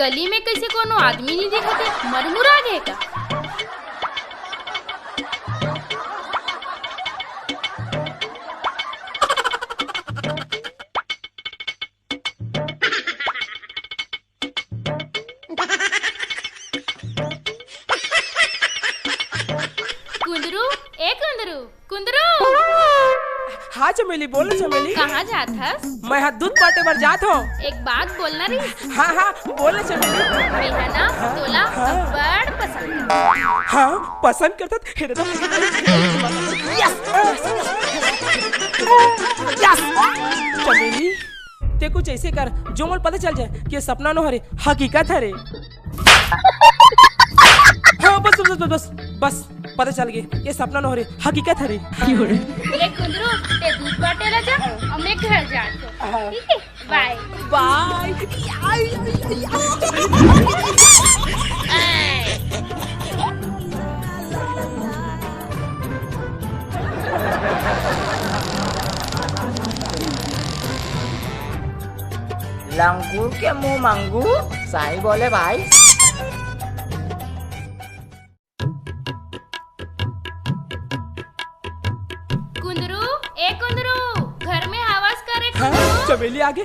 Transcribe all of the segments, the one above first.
गली में कैसे कोनो आदमी नहीं दिखते, मरमुरा गए का। कुंदरू, ए कुंदरू, कुंदरू। हाँ चमेली, बोलो चमेली। कहाँ जात हस? मैं यहाँ दूध बाटे बर जात हूँ। एक बात बोलना रही। हाँ हाँ बोलो चमेली। मेरा ना तोला बड़ पसंद। हाँ पसंद करता चमेली ते कुछ ऐसे कर जो मोल पता चल जाए कि सपना न हरे हकीकत हरे। हाँ बस बस बस बस बस पता चल गया ये सपना न हरे हकीकत हरे। ले कुंदरू, ते दूध बाटे ला जा और मैं घर जात हूँ। ठीक है, बाय बाय। लंगूर के मुंह मंगू, सही बोले भाई। कुंदरू, ए कुंदरू, घर में आवाज करे। हाँ चमेली आगे।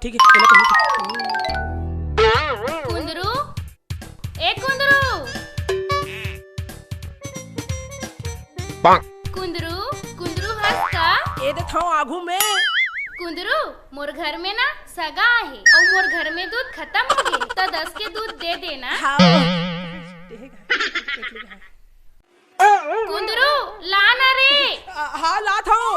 ठीक है कुंदरू, ए कुंदरू, कुंदरू, कुंदरू हंस का। ये देखो आगू में। कुंदरू, मोर घर में ना सगा है और मोर घर में दूध खत्म हो गए तो 10 के दूध दे देना। कुंदरू, ला ना रे। हाँ लात हूँ।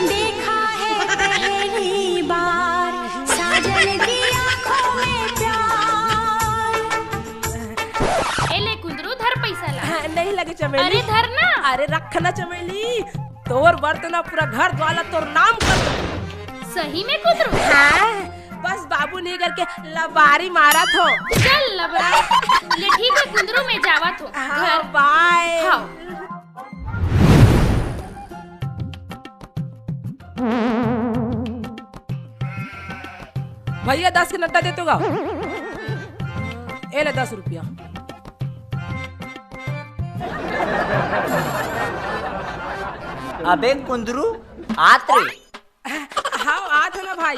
देखा है पहली बार साजन की आंखों में प्यार। ए ले कुंदरू, धर पैसा ला। हाँ, नहीं लगे चमेली। अरे धर ना। अरे रखना चमेली, तोर बर्तन पूरा घर द्वाला तोर नाम कर दो। सही में कुंदरू? हाँ बस बाबू नहीं करके लबारी मारा थो। चल लबरा। ले ठीक है कुंदरू, मैं जावा तो हाँ बाय। हाँ। भैया 10 के नट्टा दे तो गा। ए ले 10 रुपया। अबे कुंदरू आत रे। हाँ आत है ना भाई।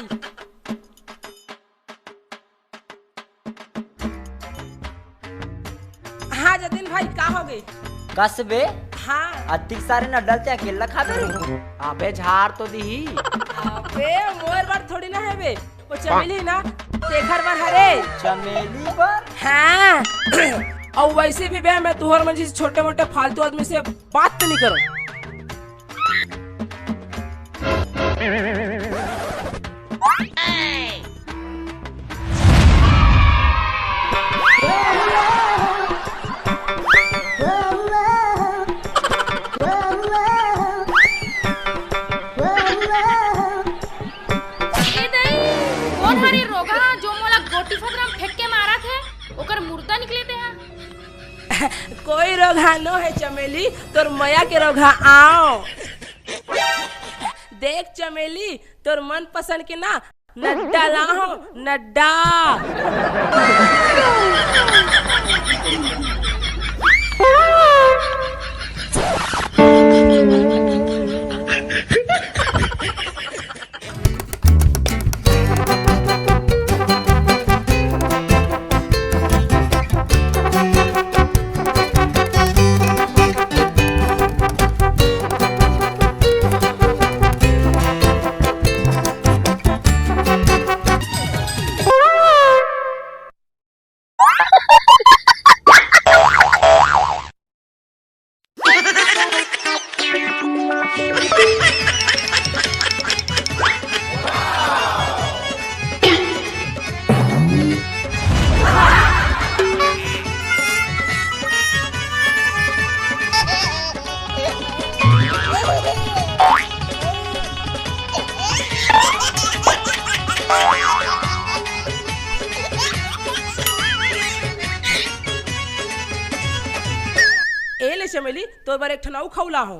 हाँ जतिन भाई का हो गई? कसबे हाँ अतिक सारे न डलते अकेला खाते रे। अबे झाड़ तो दी। अबे मोर बार थोड़ी ना है बे, वो चमेली ना शेखर बार हरे। चमेली पर हाँ और वैसे भी बे मैं तुहर मंजी से छोटे मोटे फालतू आदमी से बात तो नहीं करूं। कोई रोगा नो है चमेली, तोर मया के रोगा आओ। देख चमेली, तोर मन पसंद के ना नड्डा लाओ नड्डा। तो बार एक ठनाऊ खौला हो।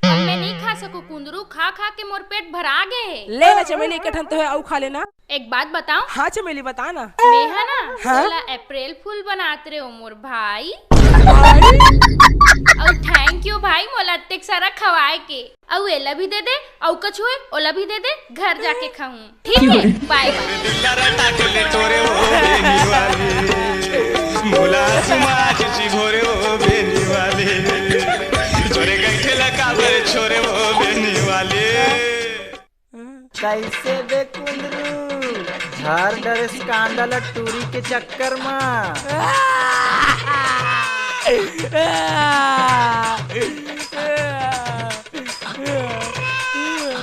अब मैं नहीं खा सकूं कुंदरू, खा खा के मोर पेट भरा गए है। ले ना चमेली एक ठन तो है औ खा लेना। एक बात बताऊं? हाँ चमेली बता ना। मैं है ना हाँ? तोला अप्रैल फूल बनाते रहे हो मोर भाई। और थैंक यू भाई मोला अत्तेक सारा खवाए के। और एला भी दे दे, और कछु है ओला भी दे दे, घर जाके खाऊं। ठीक है, बाय कैसे बे कुंदरू झार डरे स्कांडल टूरी के चक्कर में।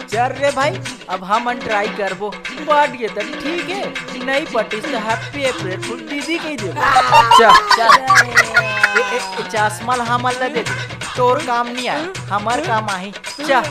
चल रे भाई, अब हम ट्राई करबो, बढ़ गए तब ठीक है, नहीं पटिस तो हैप्पी अप्रैल फूल दीदी के ही दे। चल चल चश्मा हम दे दे, तोर काम नहीं आए, हमार काम आई। चल